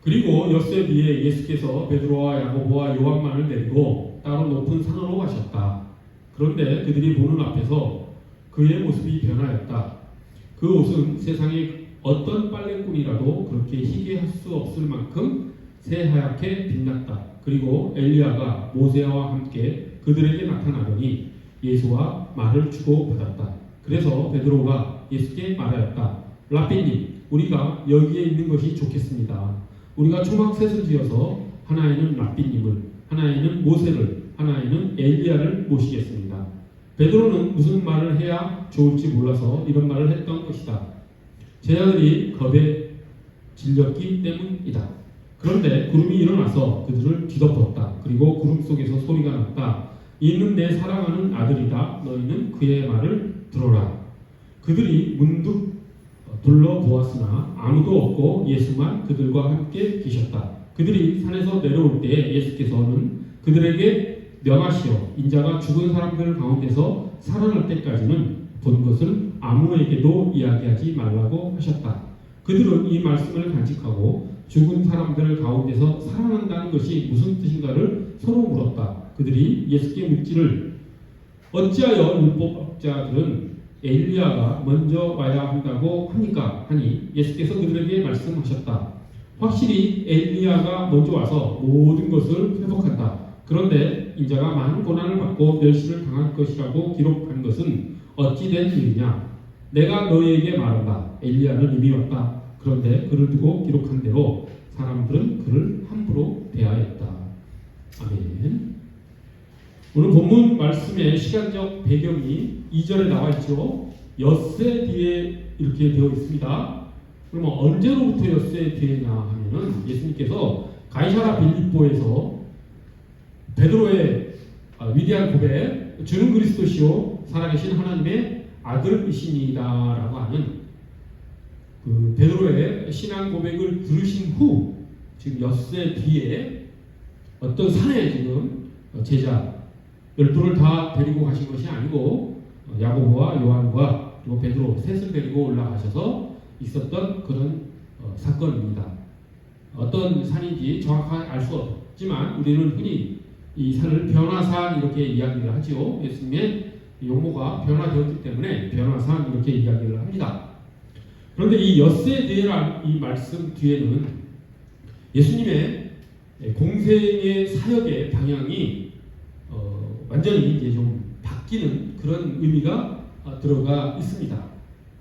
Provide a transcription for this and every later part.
그리고 엿새 뒤에 예수께서 베드로와 야고보와 요한만을 데리고 따로 높은 산으로 가셨다. 그런데 그들이 보는 앞에서 그의 모습이 변하였다. 그 옷은 세상의 어떤 빨래꾼이라도 그렇게 희게 할 수 없을 만큼 새하얗게 빛났다. 그리고 엘리야가 모세와 함께 그들에게 나타나더니 예수와 말을 주고받았다. 그래서 베드로가 예수께 말하였다. 라삐님, 우리가 여기에 있는 것이 좋겠습니다. 우리가 초막셋을 지어서 하나에는 라삐님을, 하나에는 모세를, 하나에는 엘리야를 모시겠습니다. 베드로는 무슨 말을 해야 좋을지 몰라서 이런 말을 했던 것이다. 제자들이 겁에 질렸기 때문이다. 그런데 구름이 일어나서 그들을 뒤덮었다. 그리고 구름 속에서 소리가 났다. 이는 내 사랑하는 아들이다. 너희는 그의 말을 들어라. 그들이 문득 둘러보았으나 아무도 없고 예수만 그들과 함께 계셨다. 그들이 산에서 내려올 때 예수께서는 그들에게 명하시어 인자가 죽은 사람들 가운데서 살아날 때까지는 본 것을 아무에게도 이야기하지 말라고 하셨다. 그들은 이 말씀을 간직하고 죽은 사람들 가운데서 살아난다는 것이 무슨 뜻인가를 서로 물었다. 그들이 예수께 묻기를 어찌하여 율법학자들은 엘리야가 먼저 와야 한다고 하니까 하니 예수께서 그들에게 말씀하셨다. 확실히 엘리야가 먼저 와서 모든 것을 회복한다. 그런데 인자가 많은 고난을 받고 멸시를 당할 것이라고 기록한 것은 어찌된 일이냐? 내가 너희에게 말한다. 엘리야는 이미 왔다. 그런데 그를 두고 기록한 대로 사람들은 그를 함부로 대하였다. 아멘. 오늘 본문 말씀의 시간적 배경이 2절에 나와 있죠. 엿새 뒤에 이렇게 되어 있습니다. 그러면 언제로부터 엿새 뒤에냐 하면은 예수님께서 가이사라 빌립보에서 베드로의 위대한 고백, 주는 그리스도시요 살아계신 하나님의 아들이시니다라고 하는 그 베드로의 신앙 고백을 들으신 후 지금 엿새 뒤에 어떤 산에 지금 제자 12를 다 데리고 가신 것이 아니고 야고보와 요한과 그리고 베드로 셋을 데리고 올라가셔서 있었던 그런 사건입니다. 어떤 산인지 정확하게 알 수 없지만 우리는 흔히 이 산을 변화산 이렇게 이야기를 하지요. 예수님의 용어가 변화되었기 때문에 변화산 이렇게 이야기를 합니다. 그런데 이 엿새 뒤에란 이 말씀 뒤에는 예수님의 공생의 사역의 방향이 완전히 이제 좀 바뀌는 그런 의미가 들어가 있습니다.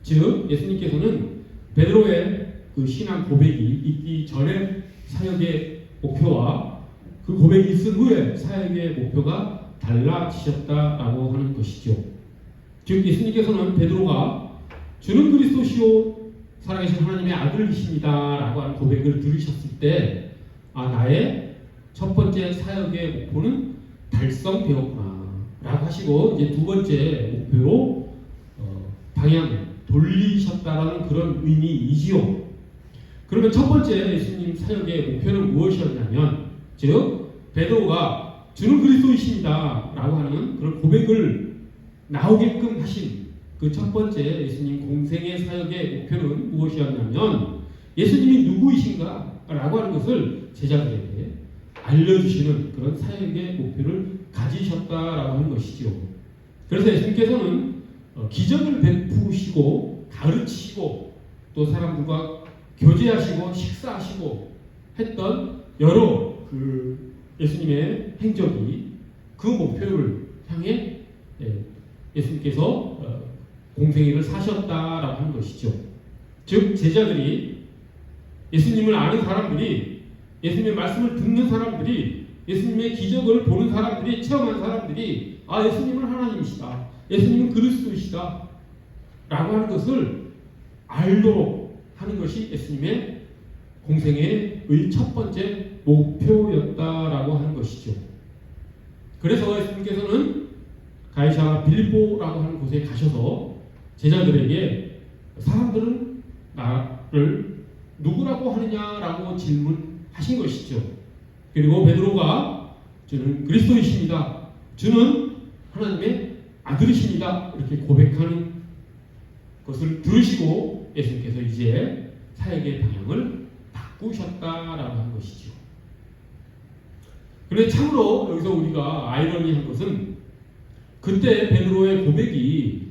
즉 예수님께서는 베드로의 그 신앙 고백이 있기 전에 사역의 목표와 그 고백이 있은 후에 사역의 목표가 달라지셨다라고 하는 것이죠. 즉 예수님께서는 베드로가 주는 그리스도시요 살아계신 하나님의 아들이십니다라고 하는 고백을 들으셨을 때 나의 첫 번째 사역의 목표는 달성되었구나 라고 하시고 이제 두 번째 목표로 방향을 돌리셨다라는 그런 의미이지요. 그러면 첫 번째 예수님 사역의 목표는 무엇이었냐면 즉 베드로가 주는 그리스도이십니다 라고 하는 그런 고백을 나오게끔 하신 그 첫 번째 예수님 공생의 사역의 목표는 무엇이었냐면 예수님이 누구이신가 라고 하는 것을 제자들에게 알려주시는 그런 사역의 목표를 가지셨다라고 하는 것이죠. 그래서 예수님께서는 기적을 베푸시고 가르치시고 또 사람들과 교제하시고 식사하시고 했던 여러 그 예수님의 행적이 그 목표를 향해 예수님께서 공생애를 사셨다라고 하는 것이죠. 즉 제자들이 예수님을 아는 사람들이 예수님의 말씀을 듣는 사람들이 예수님의 기적을 보는 사람들이 체험한 사람들이 예수님은 하나님이시다. 예수님은 그리스도이시다. 라고 하는 것을 알도록 하는 것이 예수님의 공생애의 첫 번째 목표였다라고 하는 것이죠. 그래서 예수님께서는 가이사라 빌립보라고 하는 곳에 가셔서 제자들에게 사람들은 나를 누구라고 하느냐라고 질문하신 것이죠. 그리고 베드로가 주는 그리스도이십니다. 주는 하나님의 아들이십니다. 이렇게 고백하는 것을 들으시고 예수님께서 이제 사역의 방향을 바꾸셨다라고 하는 것이죠. 그런데 참으로 여기서 우리가 아이러니한 것은 그때 베드로의 고백이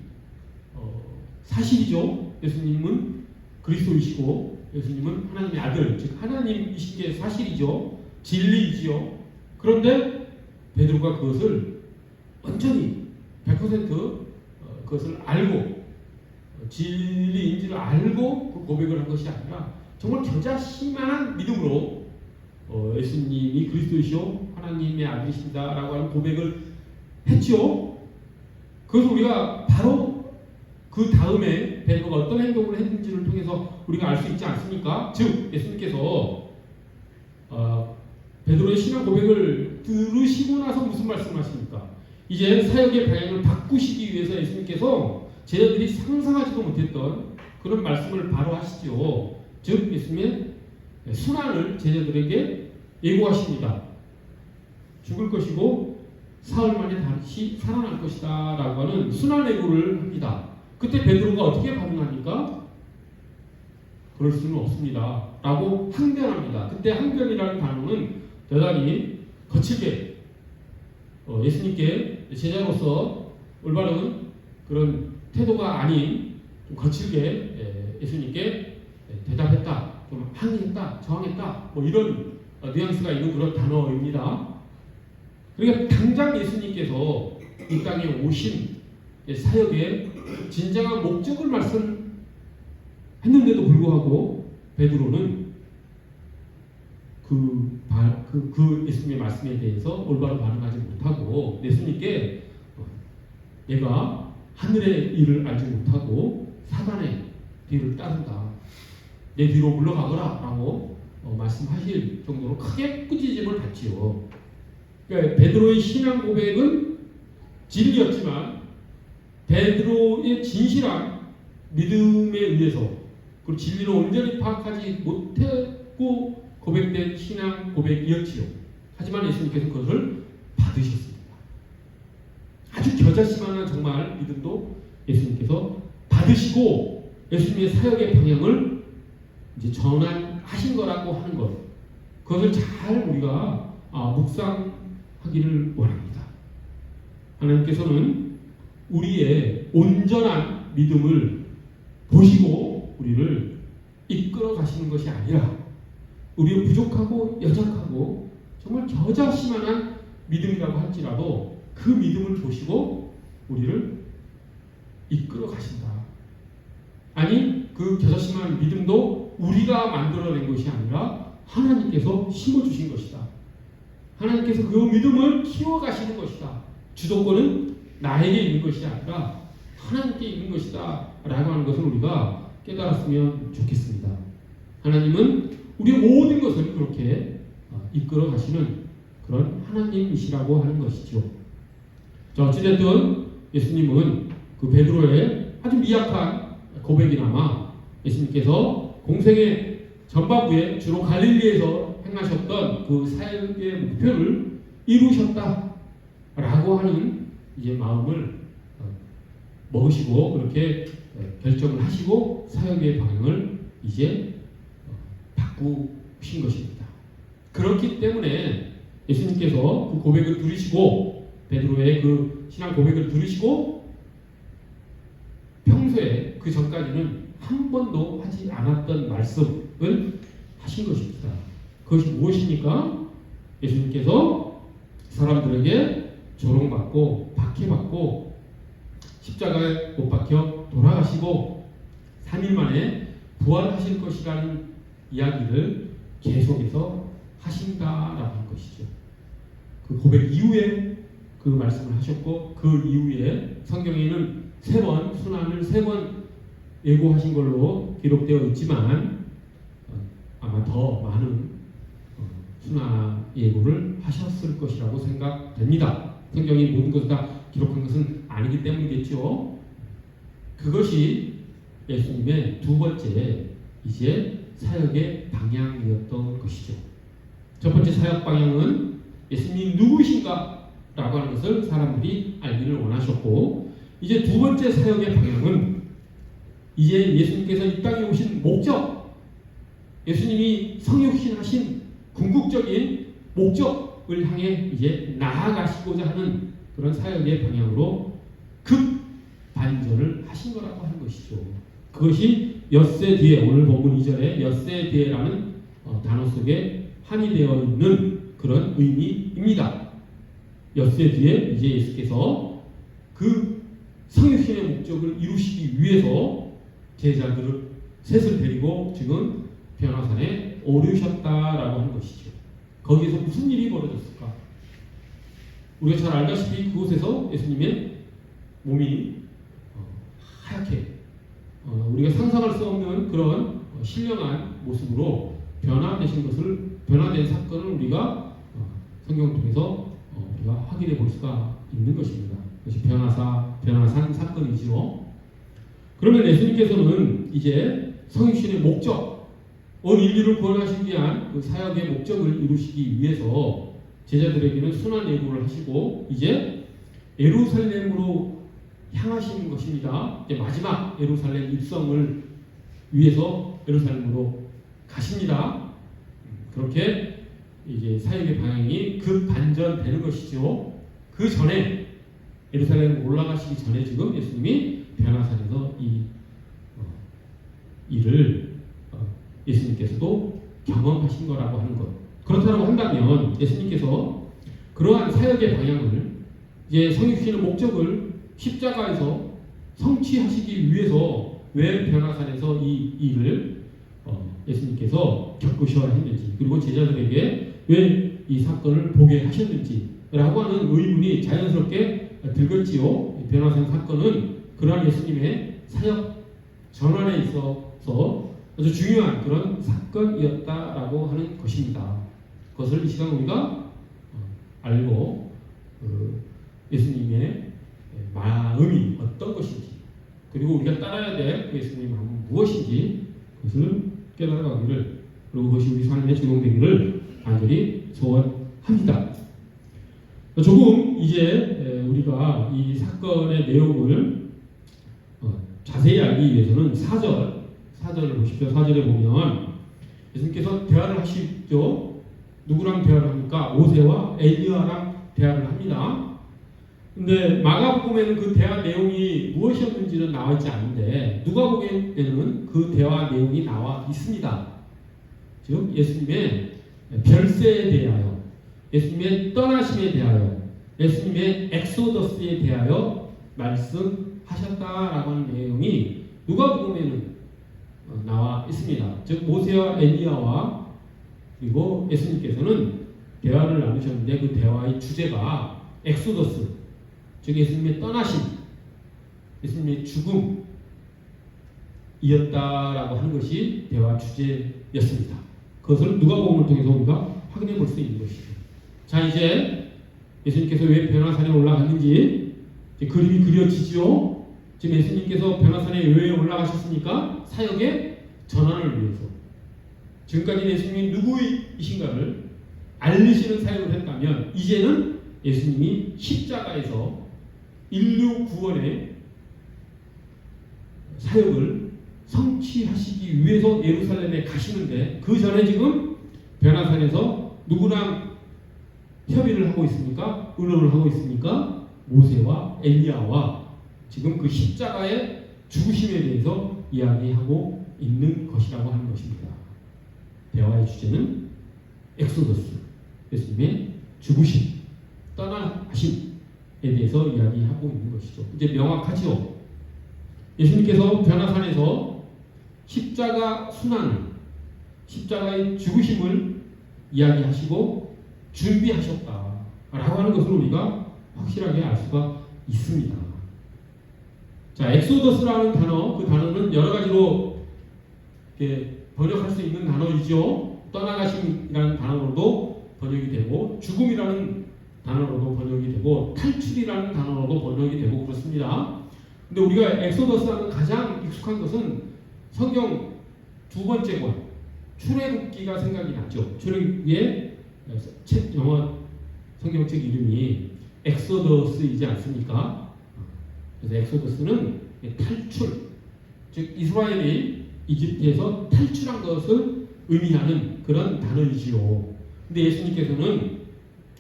사실이죠. 예수님은 그리스도이시고 예수님은 하나님의 아들, 즉 하나님이신 게 사실이죠. 진리이지요. 그런데 베드로가 그것을 완전히 100% 그것을 알고 진리인지를 알고 그 고백을 한 것이 아니라 정말 겨자씨만한 믿음으로 예수님이 그리스도이시오 하나님의 아들이신다라고 하는 고백을 했죠. 그래서 우리가 바로 그 다음에 베드로가 어떤 행동을 했는지를 통해서 우리가 알 수 있지 않습니까? 즉 예수님께서 베드로의 신앙 고백을 들으시고 나서 무슨 말씀을 하십니까? 이제 사역의 방향을 바꾸시기 위해서 예수님께서 제자들이 상상하지도 못했던 그런 말씀을 바로 하시죠. 즉 예수님의 순환을 제자들에게 예고하십니다. 죽을 것이고 사흘 만에 다시 살아날 것이다 라고 하는 순환 예고를 합니다. 그때 베드로가 어떻게 반응합니까? 그럴 수는 없습니다 라고 항변합니다. 그때 항변이라는 단어는 대단히 거칠게 예수님께 제자로서 올바른 그런 태도가 아닌 좀 거칠게 예수님께 대답했다, 좀 항의했다, 저항했다, 뭐 이런 뉘앙스가 있는 그런 단어입니다. 그러니까 당장 예수님께서 이 땅에 오신 사역의 진정한 목적을 말씀했는데도 불구하고 베드로는 그 예수님의 말씀에 대해서 올바로 반응하지 못하고 예수님께 내가 하늘의 일을 알지 못하고 사단의 뒤를 따른다, 내 뒤로 물러가거라 라고 말씀하실 정도로 크게 꾸짖음을 받지요. 그러니까 베드로의 신앙 고백은 진리였지만 베드로의 진실한 믿음에 의해서 그 진리를 온전히 파악하지 못하고 고백된 신앙 고백이었지요. 하지만 예수님께서 그것을 받으셨습니다. 아주 겨자씨만한 정말 믿음도 예수님께서 받으시고 예수님의 사역의 방향을 이제 전환하신 거라고 하는 것, 그것을 잘 우리가 묵상하기를 원합니다. 하나님께서는 우리의 온전한 믿음을 보시고 우리를 이끌어 가시는 것이 아니라 우리의 부족하고 연약하고 정말 겨자씨만한 믿음이라고 할지라도 그 믿음을 보시고 우리를 이끌어 가신다. 아니 그 겨자씨만한 믿음도 우리가 만들어낸 것이 아니라 하나님께서 심어주신 것이다. 하나님께서 그 믿음을 키워가시는 것이다. 주도권은 나에게 있는 것이 아니라 하나님께 있는 것이다 라고 하는 것을 우리가 깨달았으면 좋겠습니다. 하나님은 우리의 모든 것을 그렇게 이끌어 가시는 그런 하나님이시라고 하는 것이죠. 자, 어찌됐든 예수님은 그 베드로의 아주 미약한 고백이나마 예수님께서 공생의 전반부에 주로 갈릴리에서 행하셨던 그 사역의 목표를 이루셨다라고 하는 이제 마음을 먹으시고 그렇게 결정을 하시고 사역의 방향을 이제 바꾸신 것입니다. 그렇기 때문에 예수님께서 그 고백을 들으시고 베드로의 그 신앙 고백을 들으시고 평소에 그 전까지는 한 번도 하지 않았던 말씀을 하신 것입니다. 그것이 무엇입니까? 예수님께서 사람들에게 조롱받고 박해받고 십자가에 못 박혀 돌아가시고 3일 만에 부활하실 것이라는 이야기를 계속해서 하신다라고 하는 것이죠. 그 고백 이후에 그 말씀을 하셨고 그 이후에 성경에는 3번 순환을 3번 예고하신 걸로 기록되어 있지만 아마 더 많은 순환 예고를 하셨을 것이라고 생각됩니다. 성경이 모든 것을 다 기록한 것은 아니기 때문이겠죠. 그것이 예수님의 두 번째 이제 사역의 방향이었던 것이죠. 첫 번째 사역 방향은 예수님이 누구신가 라고 하는 것을 사람들이 알기를 원하셨고, 이제 두 번째 사역의 방향은 이제 예수님께서 이 땅에 오신 목적, 예수님이 성육신하신 궁극적인 목적을 향해 이제 나아가시고자 하는 그런 사역의 방향으로 급 반전을 하신 거라고 하는 것이죠. 그것이 엿새 뒤에, 오늘 본문 2절에 엿새 뒤에라는 단어 속에 함의되어 있는 그런 의미입니다. 엿새 뒤에 이제 예수께서 그 성육신의 목적을 이루시기 위해서 제자들을 셋을 데리고 지금 변화산에 오르셨다라고 하는 것이죠. 거기에서 무슨 일이 벌어졌을까? 우리가 잘 알다시피 그곳에서 예수님의 몸이 하얗게 우리가 상상할 수 없는 그런 신령한 모습으로 변화된 사건을 우리가 성경을 통해서 우리가 확인해 볼 수가 있는 것입니다. 그것이 변화산 사건이죠. 그러면 예수님께서는 이제 성육신의 목적, 온 인류를 구원하시기 위한 그 사역의 목적을 이루시기 위해서 제자들에게는 순환 예고를 하시고 이제 예루살렘으로 향하시는 것입니다. 이제 마지막 예루살렘 입성을 위해서 예루살렘으로 가십니다. 그렇게 이제 사역의 방향이 급 반전되는 것이죠. 그 전에 예루살렘 올라가시기 전에 지금 예수님이 변화산에서 이 일을 예수님께서도 경험하신 거라고 하는 것. 그렇다고 한다면 예수님께서 그러한 사역의 방향을 이제 성육신의 목적을 십자가에서 성취하시기 위해서 왜 변화산에서 이 일을 예수님께서 겪으셔야 했는지, 그리고 제자들에게 왜 이 사건을 보게 하셨는지라고 하는 의문이 자연스럽게 들겠지요. 변화산 사건은 그러한 예수님의 사역 전환에 있어서 아주 중요한 그런 사건이었다라고 하는 것입니다. 그것을 이 시간 우리가 알고 예수님의 마음이 어떤 것인지, 그리고 우리가 따라야 될 예수님의 마음은 무엇인지 그것을 깨달아가기를, 그리고 그것이 우리 삶의 적용되기를 간절히 소원합니다. 조금 이제 우리가 이 사건의 내용을 자세히 알기 위해서는 4절을 보십시오. 4절에 보면 예수님께서 대화를 하시죠. 누구랑 대화를 합니까? 모세와 엘리야랑 대화를 합니다. 근데 마가복음에는 그 대화 내용이 무엇이었는지는 나와 있지 않은데 누가복음에는 그 대화 내용이 나와 있습니다. 즉 예수님의 별세에 대하여, 예수님의 떠나심에 대하여, 예수님의 엑소더스에 대하여 말씀하셨다라고 하는 내용이 누가복음에는 나와 있습니다. 즉 모세와 엘리야와 그리고 예수님께서는 대화를 나누셨는데 그 대화의 주제가 엑소더스, 즉 예수님의 떠나심, 예수님의 죽음이었다라고 하는 것이 대화 주제였습니다. 그것을 누가복음을 통해서 우리가 확인해 볼 수 있는 것이죠. 자, 이제 예수님께서 왜 변화산에 올라갔는지 이제 그림이 그려지죠. 지금 예수님께서 변화산에 왜 올라가셨습니까? 사역의 전환을 위해서. 지금까지 예수님이 누구이신가를 알리시는 사역을 했다면 이제는 예수님이 십자가에서 인류 구원의 사역을 성취하시기 위해서 예루살렘에 가시는데 그 전에 지금 변화산에서 누구랑 협의를 하고 있습니까? 의논을 하고 있습니까? 모세와 엘리야와 지금 그 십자가의 죽으심에 대해서 이야기하고 있는 것이라고 하는 것입니다. 대화의 주제는 엑소더스, 예수님의 죽으심, 떠나심에 대해서 이야기하고 있는 것이죠. 이제 명확하죠. 예수님께서 변화산에서 십자가 순환을, 십자가의 죽으심을 이야기하시고 준비하셨다라고 하는 것을 우리가 확실하게 알 수가 있습니다. 자, 엑소더스라는 단어, 그 단어는 여러 가지로 이렇게 번역할 수 있는 단어이죠. 떠나가심이라는 단어로도 번역이 되고, 죽음이라는 단어로도 번역이 되고, 탈출이라는 단어로도 번역이 되고 그렇습니다. 근데 우리가 엑소더스하면 가장 익숙한 것은 성경 두 번째 권 출애굽기가 생각이 나죠. 출애굽기의 책 영어 성경책 이름이 엑소더스이지 않습니까? 그래서 엑소더스는 탈출, 즉 이스라엘이 이집트에서 탈출한 것을 의미하는 그런 단어이지요. 근데 예수님께서는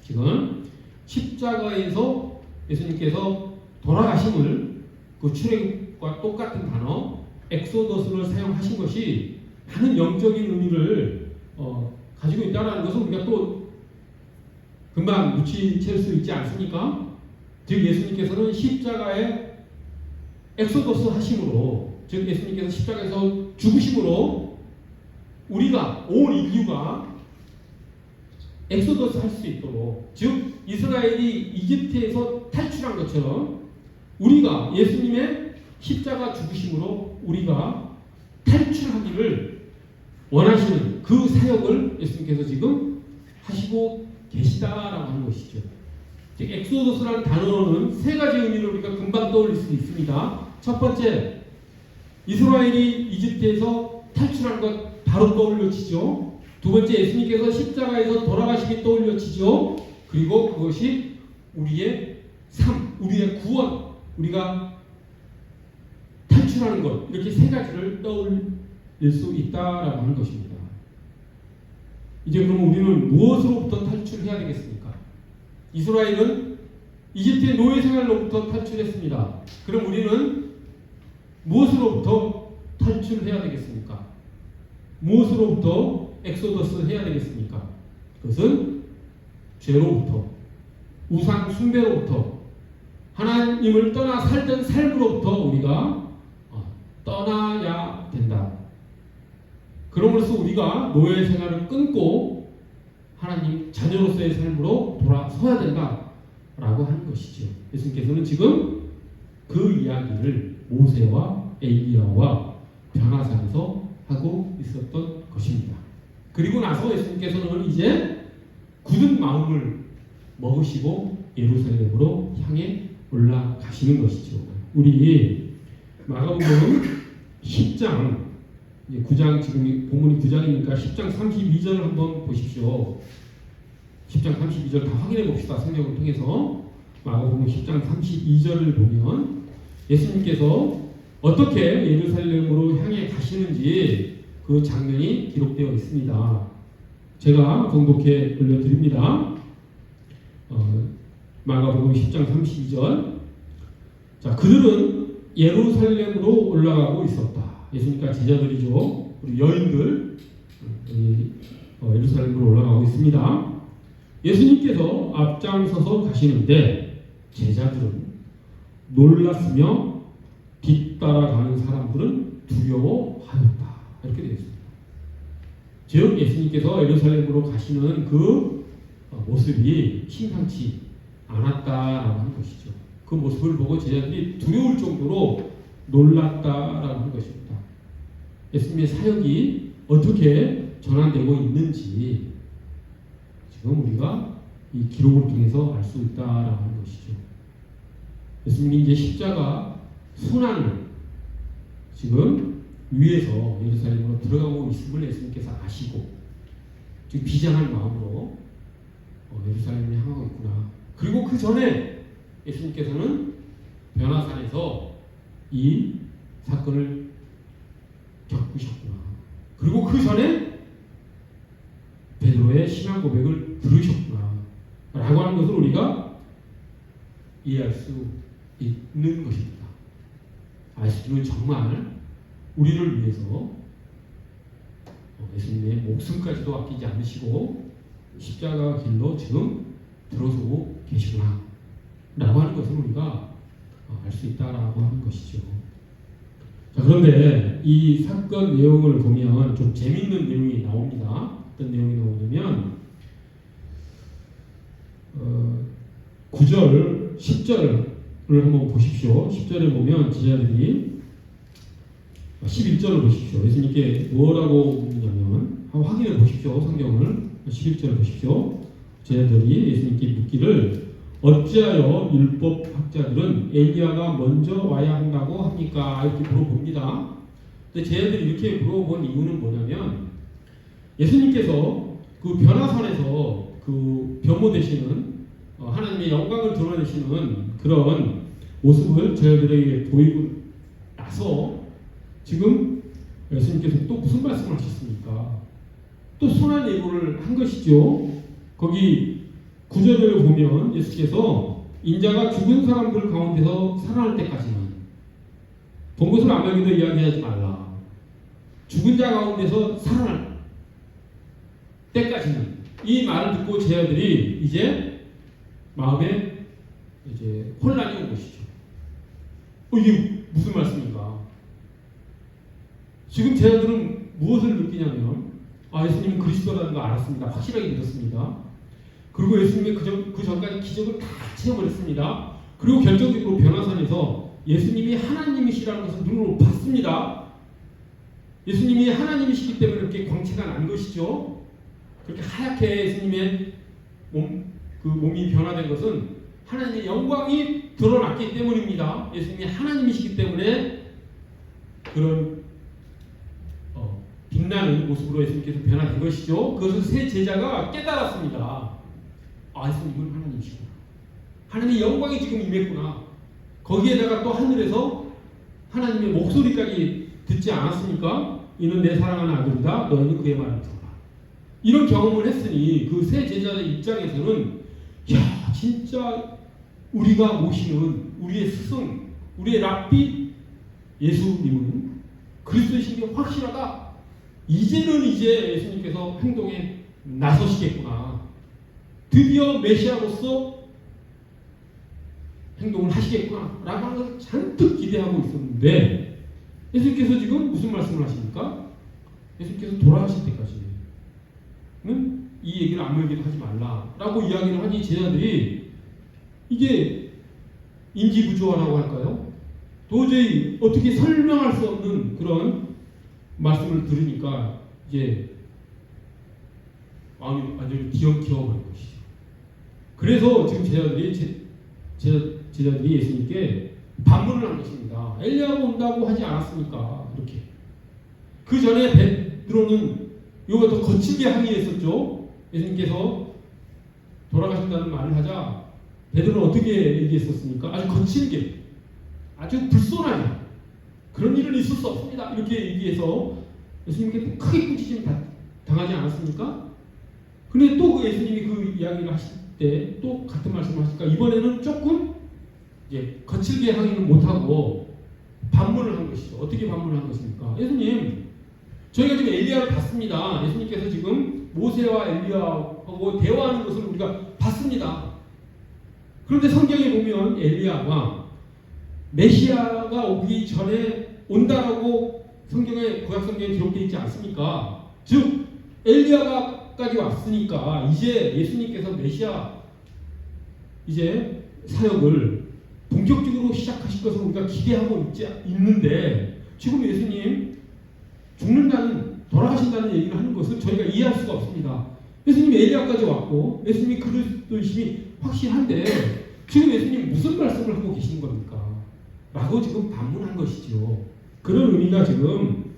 지금 십자가에서 예수님께서 돌아가심을 그 출애굽과 똑같은 단어 엑소더스를 사용하신 것이 많은 영적인 의미를 가지고 있다는 것을 우리가 또 금방 눈치챌 수 있지 않습니까? 즉 예수님께서는 십자가에 엑소더스 하심으로, 즉 예수님께서 십자가에서 죽으심으로 우리가 온 인류가 엑소더스 할 수 있도록, 즉 이스라엘이 이집트에서 탈출한 것처럼 우리가 예수님의 십자가 죽으심으로 우리가 탈출하기를 원하시는 그 사역을 예수님께서 지금 하시고 계시다라고 하는 것이죠. 즉 엑소더스라는 단어는 세 가지 의미를 우리가 금방 떠올릴 수 있습니다. 첫 번째, 이스라엘이 이집트에서 탈출한 것 바로 떠올려지죠. 두 번째, 예수님께서 십자가에서 돌아가심이 떠올려지죠. 그리고 그것이 우리의 삶, 우리의 구원, 우리가 탈출하는 것, 이렇게 세 가지를 떠올릴 수 있다라고 하는 것입니다. 이제 그럼 우리는 무엇으로부터 탈출해야 되겠습니까? 이스라엘은 이집트의 노예 생활로부터 탈출했습니다. 그럼 우리는 무엇으로부터 탈출해야 되겠습니까? 무엇으로부터 엑소더스 해야 되겠습니까? 그것은 죄로부터, 우상 숭배로부터, 하나님을 떠나 살던 삶으로부터 우리가 떠나야 된다. 그러므로서 우리가 노예 생활을 끊고 하나님 자녀로서의 삶으로 돌아서야 된다라고 하는 것이죠. 예수님께서는 지금 그 이야기를 모세와 엘리야와 변화산에서 하고 있었던 것입니다. 그리고 나서 예수님께서는 이제 굳은 마음을 먹으시고 예루살렘으로 향해 올라가시는 것이죠. 우리 마가복음 10장 9장, 지금 본문이 9장이니까 10장 32절을 한번 보십시오. 10장 32절 다 확인해 봅시다. 성경을 통해서 마가복음 10장 32절을 보면 예수님께서 어떻게 예루살렘으로 향해 가시는지 그 장면이 기록되어 있습니다. 제가 공독해 올려드립니다. 마가복음 10장 32절. 자, 그들은 예루살렘으로 올라가고 있었다. 예수님과 제자들이죠. 우리 여인들 예루살렘으로 올라가고 있습니다. 예수님께서 앞장서서 가시는데 제자들은 놀랐으며 뒤따라가는 사람들은 두려워하였다. 이렇게 되어 있습니다. 즉 예수님께서 예루살렘으로 가시는 그 모습이 심상치 않았다라고 하는 것이죠. 그 모습을 보고 제자들이 두려울 정도로 놀랐다라고 하는 것입니다. 예수님의 사역이 어떻게 전환되고 있는지 지금 우리가 이 기록을 통해서 알 수 있다라고 하는 것이죠. 예수님이 이제 십자가 순환을 지금 위에서 예루살렘으로 들어가고 있음을 예수님께서 아시고 지금 비장한 마음으로 예루살렘을 향하고 있구나. 그리고 그 전에 예수님께서는 변화산에서 이 사건을 겪으셨구나. 그리고 그 전에 베드로의 신앙 고백을 들으셨구나 라고 하는 것을 우리가 이해할 수 있는 것입니다. 예수님은 정말 우리를 위해서 예수님의 목숨까지도 아끼지 않으시고 십자가 길로 지금 들어서고 계시구나 라고 하는 것을 우리가 알 수 있다라고 하는 것이죠. 자, 그런데 이 사건 내용을 보면 좀 재밌는 내용이 나옵니다. 어떤 내용이 나오냐면 9절, 10절을 한번 보십시오. 10절에 보면 제자들이 11절을 보십시오. 예수님께 뭐라고 묻냐면 한번 확인해 보십시오. 성경을 11절을 보십시오. 제자들이 예수님께 묻기를 어찌하여 율법학자들은 엘리야가 먼저 와야 한다고 합니까? 이렇게 물어봅니다. 근데 제자들이 이렇게 물어본 이유는 뭐냐면 예수님께서 그 변화산에서 그 변모되시는 하나님의 영광을 드러내시는 그런 모습을 제자들에게 보이고 나서 지금 예수님께서 또 무슨 말씀을 하셨습니까? 또 순한 예고를 한 것이죠. 거기 구절을 보면 예수께서 인자가 죽은 사람들 가운데서 살아날 때까지는 본 것을 안 먹이도 이야기하지 말라. 죽은 자 가운데서 살아날 때까지는 이 말을 듣고 제자들이 이제 마음에 이제 혼란이 온 것이죠. 이게 무슨 말씀인가? 지금 제자들은 무엇을 느끼냐면 예수님은 그리스도라는 거 알았습니다. 확실하게 믿었습니다. 그리고 예수님이 그 전까지 기적을 다 체험을 했습니다. 그리고 결정적으로 변화산에서 예수님이 하나님이시라는 것을 눈으로 봤습니다. 예수님이 하나님이시기 때문에 이렇게 광채가 난 것이죠. 그렇게 하얗게 예수님의 몸이 변화된 것은 하나님의 영광이 드러났기 때문입니다. 예수님이 하나님이시기 때문에 그런 빛나는 모습으로 예수님께서 변화된 것이죠. 그것을 세 제자가 깨달았습니다. 예수님은 하나님이시구나. 하나님의 영광이 지금 임했구나. 거기에다가 또 하늘에서 하나님의 목소리까지 듣지 않았습니까? 이는 내 사랑하는 아들이다. 너희는 그의 말을 들어라. 이런 경험을 했으니 그 세 제자의 입장에서는 진짜 우리가 모시는 우리의 스승, 우리의 랍비 예수님은 그리스도이신 게 확실하다. 이제는 예수님께서 행동에 나서시겠구나. 드디어 메시아로서 행동을 하시겠구나 라고 하는 것을 잔뜩 기대하고 있었는데 예수님께서 지금 무슨 말씀을 하십니까? 예수님께서 돌아가실 때까지는 이 얘기를 아무 얘기도 하지 말라 라고 이야기를 하니 제자들이 이게 인지부조화라고 할까요? 도저히 어떻게 설명할 수 없는 그런 말씀을 들으니까 이제 마음이 완전히 기억버린 것이죠. 그래서 지금 제자들이 예수님께 반문을 한 것입니다. 엘리야가 온다고 하지 않았습니까? 이렇게. 그 전에 베드로는 이거 더 거칠게 항의했었죠. 예수님께서 돌아가신다는 말을 하자 베드로는 어떻게 얘기했었습니까? 아주 거칠게, 아주 불손하게 그런 일은 있을 수 없습니다. 이렇게 얘기해서 예수님께 크게 꾸짖음 당하지 않았습니까? 근데 또 그 예수님이 그 이야기를 하실 때 또 같은 말씀을 하실까? 이번에는 조금 거칠게 항의는 못하고 반문을 한 것이죠. 어떻게 반문을 한 것입니까? 예수님, 저희가 지금 엘리야를 봤습니다. 예수님께서 지금 모세와 엘리야하고 대화하는 것을 우리가 봤습니다. 그런데 성경에 보면 엘리야가 메시아가 오기 전에 온다라고 구약 성경에 기록되어 있지 않습니까? 즉 엘리야까지 왔으니까 이제 예수님께서 메시아 사역을 본격적으로 시작하실 것을 우리가 기대하고 있는데 지금 예수님 돌아가신다는 얘기를 하는 것을 저희가 이해할 수가 없습니다. 예수님이 엘리야까지 왔고 예수님이 그리스도이심이 확실한데 지금 예수님 무슨 말씀을 하고 계시는 겁니까? 라고 지금 반문한 것이죠. 그런 의미가 지금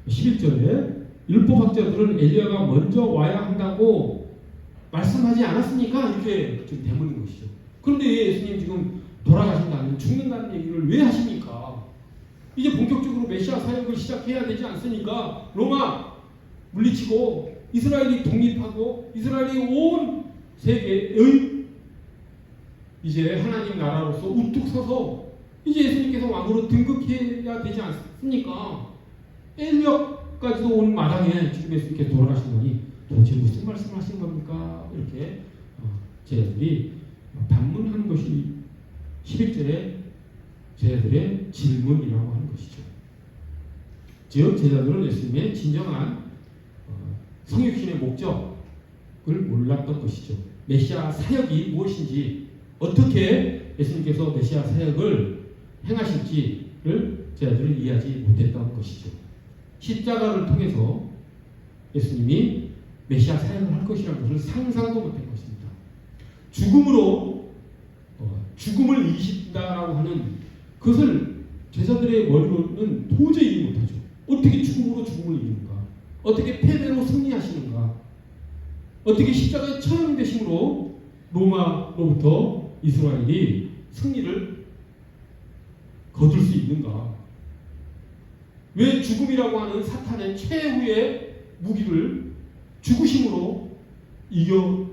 11절에 율법학자들은 엘리야가 먼저 와야 한다고 말씀하지 않았습니까? 이렇게 지금 되묻는 것이죠. 그런데 예수님 지금 돌아가신다는 죽는다는 얘기를 왜 하십니까? 이제 본격적으로 메시아 사역을 시작해야 되지 않습니까? 로마 물리치고 이스라엘이 독립하고 이스라엘이 온 세계의 이제 하나님 나라로서 우뚝 서서 이제 예수님께서 왕으로 등극해야 되지 않습니까? 엘리야까지도 온 마당에 지금 예수님께서 돌아가신다니 도대체 무슨 말씀을 하시는 겁니까? 이렇게 제자들이 반문하는 것이 11절에 제자들의 질문이라고 하는 것이죠. 즉 제자들은 예수님의 진정한 성육신의 목적을 몰랐던 것이죠. 메시아 사역이 무엇인지 어떻게 예수님께서 메시아 사역을 행하실지를 제자들은 이해하지 못했던 것이죠. 십자가를 통해서 예수님이 메시아 사역을 할 것이라는 것을 상상도 못한 것입니다. 죽음으로 죽음을 이기신다라고 하는 그것을 제자들의 머리로는 도저히 이해 못하죠. 어떻게 죽음으로 죽음을 이기는가? 어떻게 패배로 승리하시는가? 어떻게 십자가에 처형되심으로 로마로부터 이스라엘이 승리를 거둘 수 있는가? 왜 죽음이라고 하는 사탄의 최후의 무기를 죽으심으로 이겨낸다라고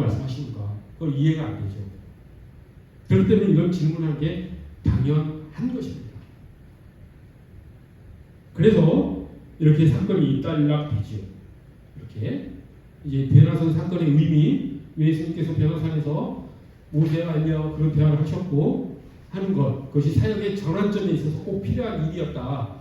말씀하시니까 그걸 이해가 안 되죠. 그렇기 때문에 이런 질문하는 게 당연한 것입니다. 그래서 이렇게 사건이 일단락되죠. 이렇게 이제 변화산 사건의 의미, 예수님께서 변화산에서 모세와 엘리야와 그런 대화를 하셨고 하는 것, 그것이 사역의 전환점에 있어서 꼭 필요한 일이었다.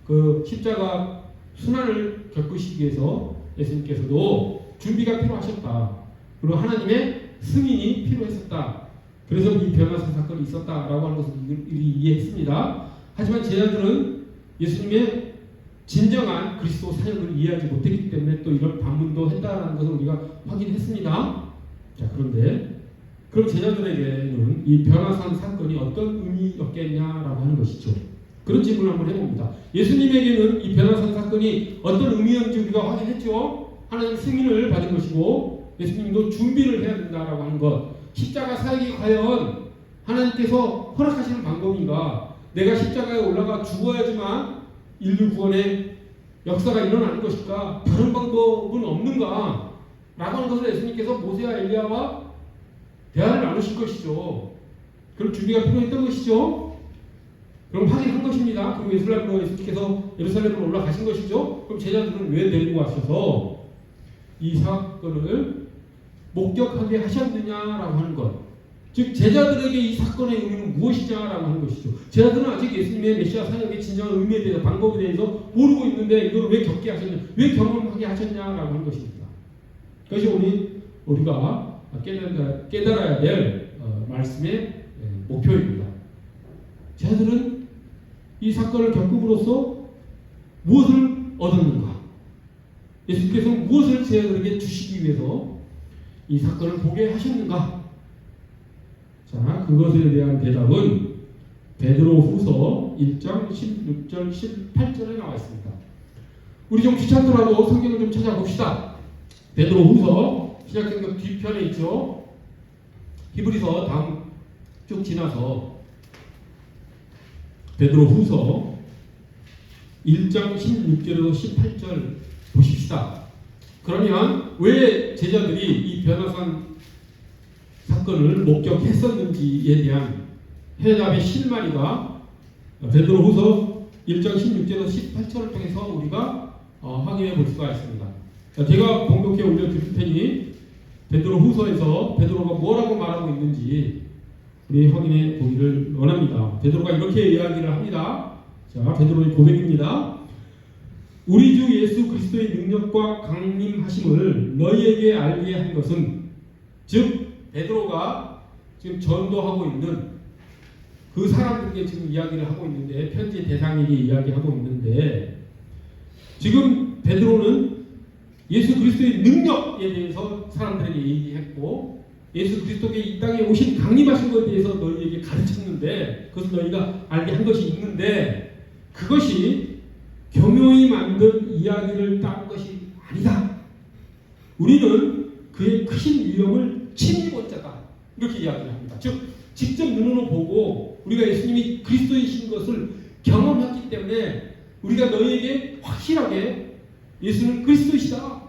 그 십자가 순환을 겪으시기 위해서 예수님께서도 준비가 필요하셨다. 그리고 하나님의 승인이 필요했었다. 그래서 이 변화산 사건이 있었다라고 하는 것을 이해했습니다. 하지만 제자들은 예수님의 진정한 그리스도 사역을 이해하지 못했기 때문에 또 이런 반문도 했다라는 것을 우리가 확인했습니다. 자, 그런데 그럼 제자들에게는 이 변화산 사건이 어떤 의미였겠냐라고 하는 것이죠. 그런 질문을 한번 해봅니다. 예수님에게는 이 변화산 사건이 어떤 의미였는지 우리가 확인했죠. 하나님 승인을 받은 것이고 예수님도 준비를 해야 된다라고 하는 것. 십자가 사역이 과연 하나님께서 허락하시는 방법인가? 내가 십자가에 올라가 죽어야지만 인류 구원의 역사가 일어나는 것일까? 다른 방법은 없는가? 라고 하는 것을 예수님께서 모세와 엘리야와 대화를 나누실 것이죠. 그럼 준비가 필요했던 것이죠. 그럼 확인한 것입니다. 그럼 예수님께서 예루살렘으로 올라가신 것이죠. 그럼 제자들은 왜 데리고 와셔서 이 사건을 목격하게 하셨느냐라고 하는 것. 즉 제자들에게 이 사건의 의미는 무엇이냐라고 하는 것이죠. 제자들은 아직 예수님의 메시아 사역의 진정한 의미에 대해서 방법에 대해서 모르고 있는데 이걸 왜 겪게 하셨냐, 왜 경험하게 하셨냐라고 하는 것입니다. 그것이 우리가 깨달아야 될 말씀의 목표입니다. 제자들은 이 사건을 겪음으로써 무엇을 얻었는가? 예수께서 무엇을 제자들에게 주시기 위해서 이 사건을 보게 하셨는가? 자, 그것에 대한 대답은 베드로후서 1장 16절 18절에 나와 있습니다. 우리 좀 귀찮더라도 성경을 좀 찾아봅시다. 베드로후서 시작된 뒤편에 있죠. 히브리서 다음 쭉 지나서 베드로후서 1장 16절에서 18절 보십시다. 그러면 왜 제자들이 이 변화산 사건을 목격했었는지에 대한 해답의 실마리가 베드로후서 1장 16절에서 18절을 통해서 우리가 확인해 볼 수가 있습니다. 제가 공독해 올려드릴 테니 베드로후서에서 베드로가 뭐라고 말하고 있는지 우리 확인해 보기를 원합니다. 베드로가 이렇게 이야기를 합니다. 자, 베드로의 고백입니다. 우리 주 예수 그리스도의 능력과 강림하심을 너희에게 알게 한 것은, 즉 베드로가 지금 전도하고 있는 그 사람들에게 지금 이야기를 하고 있는데, 편지 대상에게 이야기하고 있는데, 지금 베드로는 예수 그리스도의 능력에 대해서 사람들에게 얘기했고, 예수 그리스도께 이 땅에 오신 강림하신 것에 대해서 너희에게 가르쳤는데, 그것을 너희가 알게 한 것이 있는데, 그것이 교묘히 만든 이야기를 딴 것이 아니다. 우리는 그의 크신 위엄을 친히 본 자다. 이렇게 이야기를 합니다. 즉 직접 눈으로 보고 우리가 예수님이 그리스도이신 것을 경험했기 때문에 우리가 너희에게 확실하게 예수는 그리스도이시다,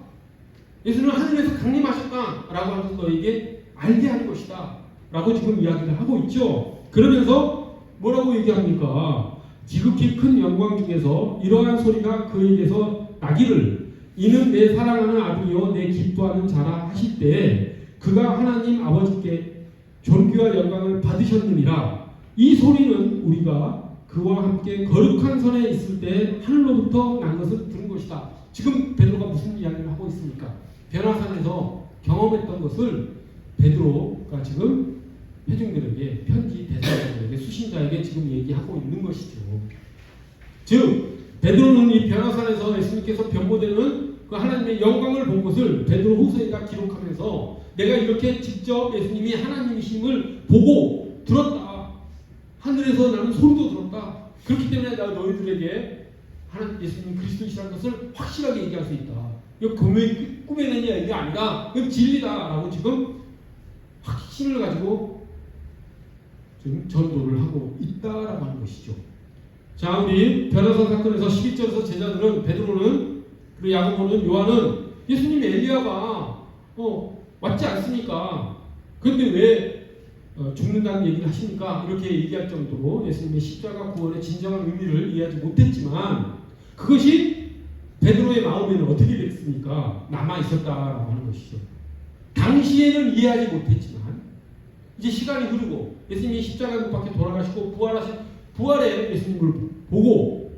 예수는 하늘에서 강림하셨다라고 하는 것을 너희에게 알게 하는 것이다 라고 지금 이야기를 하고 있죠. 그러면서 뭐라고 얘기합니까? 지극히 큰 영광 중에서 이러한 소리가 그에게서 나기를, 이는 내 사랑하는 아들이요 내 기뻐하는 자라 하실 때 그가 하나님 아버지께 존귀와 영광을 받으셨느니라. 이 소리는 우리가 그와 함께 거룩한 선에 있을 때 하늘로부터 난 것을 들은 것이다. 지금 베드로가 무슨 이야기를 하고 있습니까? 변화산에서 경험했던 것을 베드로가 지금 회중들에게, 편지 대사들에게, 수신자에게 지금 얘기하고 있는 것이죠. 즉 베드로는 이 변화산에서 예수님께서 변모되는 그 하나님의 영광을 본 것을 베드로후서에다 기록하면서 내가 이렇게 직접 예수님이 하나님이심을 보고 들었다, 하늘에서 나는 소리도 들었다, 그렇기 때문에 내가 너희들에게 하나님 예수님 그리스도이시라는 것을 확실하게 얘기할 수 있다. 이거 꾸며낸 얘기가 아니라 이건 진리다라고 지금 확신을 가지고 지금 전도를 하고 있다라고 하는 것이죠. 자, 우리 변화산 사건에서 11절에서 제자들은, 베드로는 그리고 야고보는 요한은 예수님 엘리야가 왔지 않습니까? 그런데 왜 죽는다는 얘기를 하십니까? 이렇게 얘기할 정도로 예수님의 십자가 구원의 진정한 의미를 이해하지 못했지만 그것이 베드로의 마음에는 어떻게 됐습니까? 남아 있었다라고 하는 것이죠. 당시에는 이해하지 못했지만 이제 시간이 흐르고 예수님이 십자가 못 박혀 돌아가시고 부활의 예수님을 보고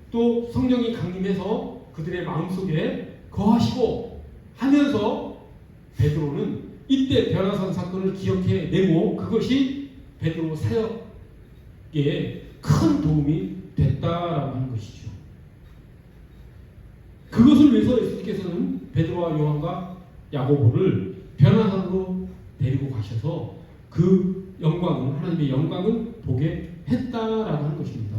또 성령이 강림해서 그들의 마음속에 거하시고 하면서 베드로는 이때 변화산 사건을 기억해내고 그것이 베드로 사역에 큰 도움이 됐다라고 하는 것이죠. 그것을 위해서 예수님께서는 베드로와 요한과 야고보를 변화산으로 데리고 가셔서 그 영광은 하나님의 영광을 보게 했다라고 하는 것입니다.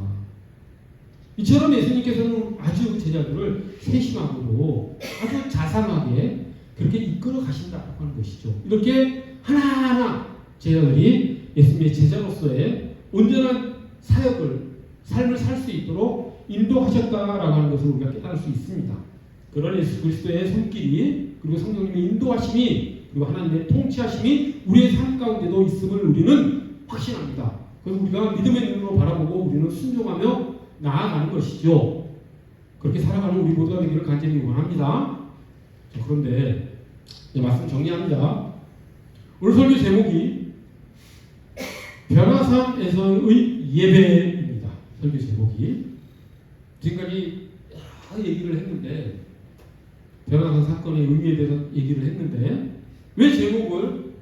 이처럼 예수님께서는 아주 제자들을 세심하고도 아주 자상하게 그렇게 이끌어 가신다고 하는 것이죠. 이렇게 하나하나 제자들이 예수님의 제자로서의 온전한 삶을 살 수 있도록 인도하셨다라고 하는 것을 우리가 깨달을 수 있습니다. 그런 예수 그리스도의 손길이 그리고 성령님의 인도하심이 그리고 하나님의 통치하심이 우리의 삶 가운데도 있음을 우리는 확신합니다. 그래서 우리가 믿음의 눈으로 바라보고 우리는 순종하며 나아가는 것이죠. 그렇게 살아가는 우리 모두가 되기를 간절히 원합니다. 자, 그런데 말씀 정리합니다. 오늘 설교 제목이 변화산에서의 예배입니다. 설교 제목이 지금까지 얘기를 했는데 변화산 사건의 의미에 대해서 얘기를 했는데 왜 제목을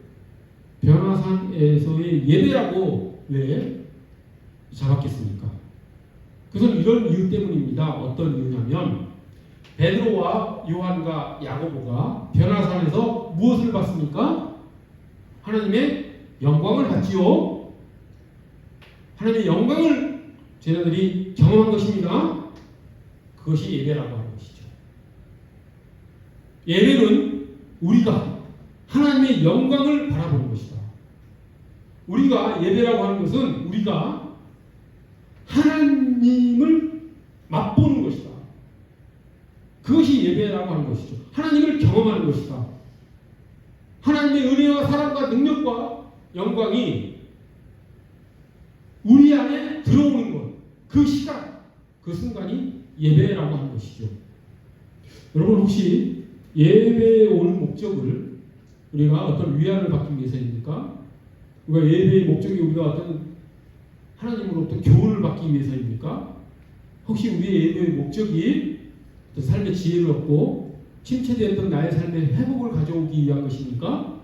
변화산에서의 예배라고 왜 잡았겠습니까? 그것은 이런 이유 때문입니다. 어떤 이유냐면 베드로와 요한과 야고보가 변화산에서 무엇을 봤습니까? 하나님의 영광을 봤지요. 하나님의 영광을 제자들이 경험한 것입니다. 그것이 예배라고 하는 것이죠. 예배는 우리가 하나님의 영광을 바라보는 것이다. 우리가 예배라고 하는 것은 우리가 하나님을 맛보는 것이다. 그것이 예배라고 하는 것이죠. 하나님을 경험하는 것이다. 하나님의 은혜와 사랑과 능력과 영광이 우리 안에 들어오는 것, 그 시간, 그 순간이 예배라고 하는 것이죠. 여러분 혹시 예배에 오는 목적을 우리가 어떤 위안을 받기 위해서입니까? 우리가 예배의 목적이 우리가 어떤 하나님으로부터 교훈을 받기 위해서입니까? 혹시 우리의 예배의 목적이 삶의 지혜를 얻고 침체되었던 나의 삶의 회복을 가져오기 위한 것입니까?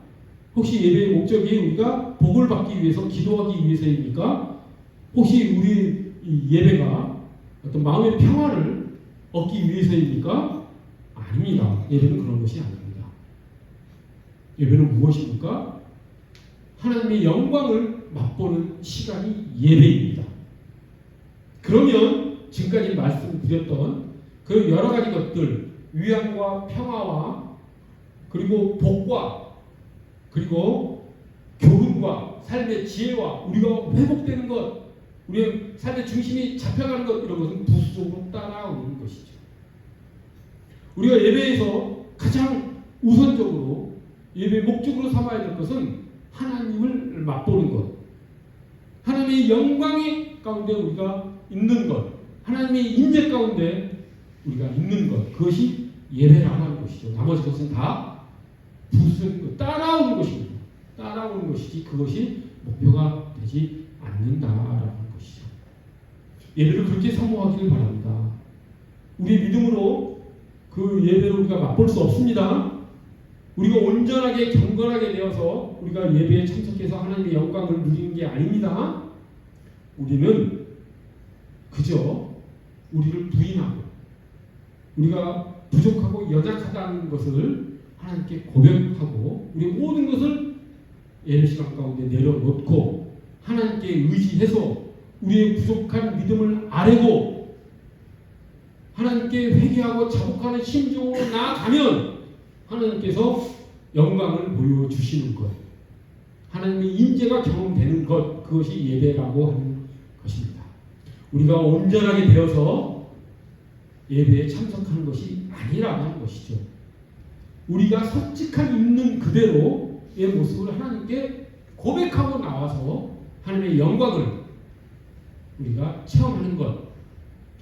혹시 예배의 목적이 우리가 복을 받기 위해서 기도하기 위해서입니까? 혹시 우리 예배가 어떤 마음의 평화를 얻기 위해서입니까? 아닙니다. 예배는 그런 것이 아닙니다. 예배는 무엇입니까? 하나님의 영광을 맛보는 시간이 예배입니다. 그러면 지금까지 말씀드렸던 그 여러 가지 것들, 위안과 평화와 그리고 복과 그리고 교훈과 삶의 지혜와 우리가 회복되는 것, 우리의 삶의 중심이 잡혀가는 것, 이런 것은 부수적으로 따라오는 것이죠. 우리가 예배에서 가장 우선적으로 예배의 목적으로 삼아야 될 것은 하나님을 맛보는 것, 하나님의 영광의 가운데 우리가 있는 것, 하나님의 임재 가운데 우리가 있는 것, 그것이 예배라고 하는 것이죠. 나머지 것은 다 부수적인 것, 따라오는 것입니다. 따라오는 것이지 그것이 목표가 되지 않는다라고 하는 것이죠. 예배를 그렇게 사모하기를 바랍니다. 우리 믿음으로 그 예배를 우리가 맛볼 수 없습니다. 우리가 온전하게 경건하게 되어서 우리가 예배에 참석해서 하나님의 영광을 누리는 게 아닙니다. 우리는 그저 우리를 부인하고 우리가 부족하고 연약하다는 것을 하나님께 고백하고 우리 모든 것을 예배 시간 가운데 내려놓고 하나님께 의지해서 우리의 부족한 믿음을 아뢰고 하나님께 회개하고 자복하는 심정으로 나아가면 하나님께서 영광을 보여주시는 것, 하나님의 임재가 경험되는 것, 그것이 예배라고 하는 것입니다. 우리가 온전하게 되어서 예배에 참석하는 것이 아니라고 하는 것이죠. 우리가 솔직한 있는 그대로의 모습을 하나님께 고백하고 나와서 하나님의 영광을 우리가 체험하는 것.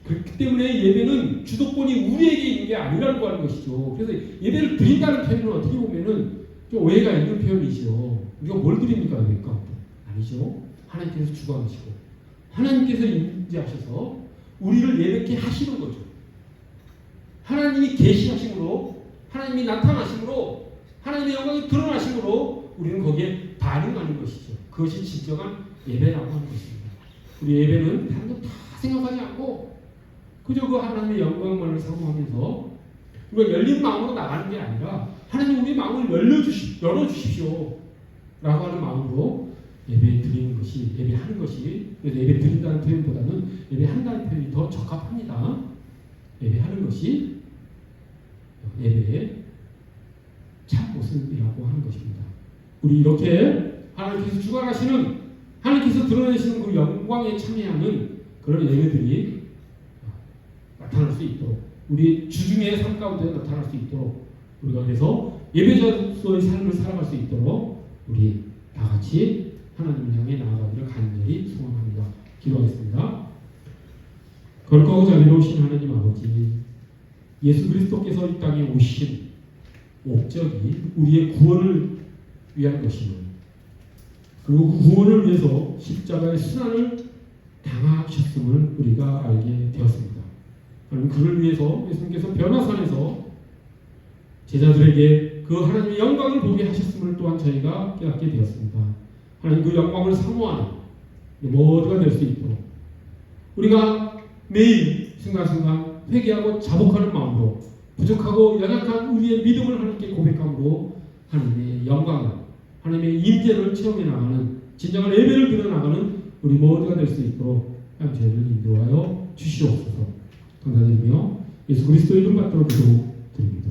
그렇기 때문에 예배는 주도권이 우리에게 있는 게 아니라고 하는 것이죠. 그래서 예배를 드린다는 표현은 어떻게 보면은 좀 오해가 있는 표현이죠. 우리가 뭘 드립니까? 예배 가운데? 아니죠. 하나님께서 주관하시고 하나님께서 인지하셔서 우리를 예배케 하시는 거죠. 하나님이 계시하심으로, 하나님이 나타나심으로, 하나님의 영광이 드러나심으로 우리는 거기에 반응하는 것이죠. 그것이 진정한 예배라고 하는 것입니다. 우리 예배는 다른 거 다 생각하지 않고 그저 그 하나님의 영광만을 사모하면서 우리가 열린 마음으로 나가는 게 아니라 하나님 우리의 마음을 열어주십시오 라고 하는 마음으로 예배 드리는 것이, 예배하는 것이, 예배 드린다는 표현보다는 예배한다는 표현이 더 적합합니다. 예배하는 것이 예배의 참 모습이라고 하는 것입니다. 우리 이렇게 하나님께서 주관하시는, 하나님께서 드러내시는 그 영광에 참여하는 그런 예배들이 나타날 수 있도록, 우리 주중의 삶 가운데 나타날 수 있도록, 우리가 그래서 예배자로서의 삶을 살아갈 수 있도록 우리 다 같이 하나님을 향해 나아가기를 간절히 소원합니다. 기도하겠습니다. 거룩하고 자비로우신 하나님 아버지, 예수 그리스도께서 이 땅에 오신 목적이 우리의 구원을 위한 것이며, 그리고 그 구원을 위해서 십자가의 순환을 당하셨음을 우리가 알게 되었습니다. 하나님, 그를 위해서 예수님께서 변화산에서 제자들에게 그 하나님의 영광을 보게 하셨음을 또한 저희가 깨닫게 되었습니다. 하나님, 그 영광을 사모하는 모두가 될 수 있도록 우리가 매일 순간순간 회개하고 자복하는 마음으로, 부족하고 연약한 우리의 믿음을 하나님께 고백함으로 하나님의 영광을, 하나님의 임재를 체험해 나가는 진정한 예배를 드려 나가는 우리 모두가 될 수 있도록 하나님 저희를 인도하여 주시옵소서. 감사드리며 예수 그리스도의 이름 받들어 기도드립니다.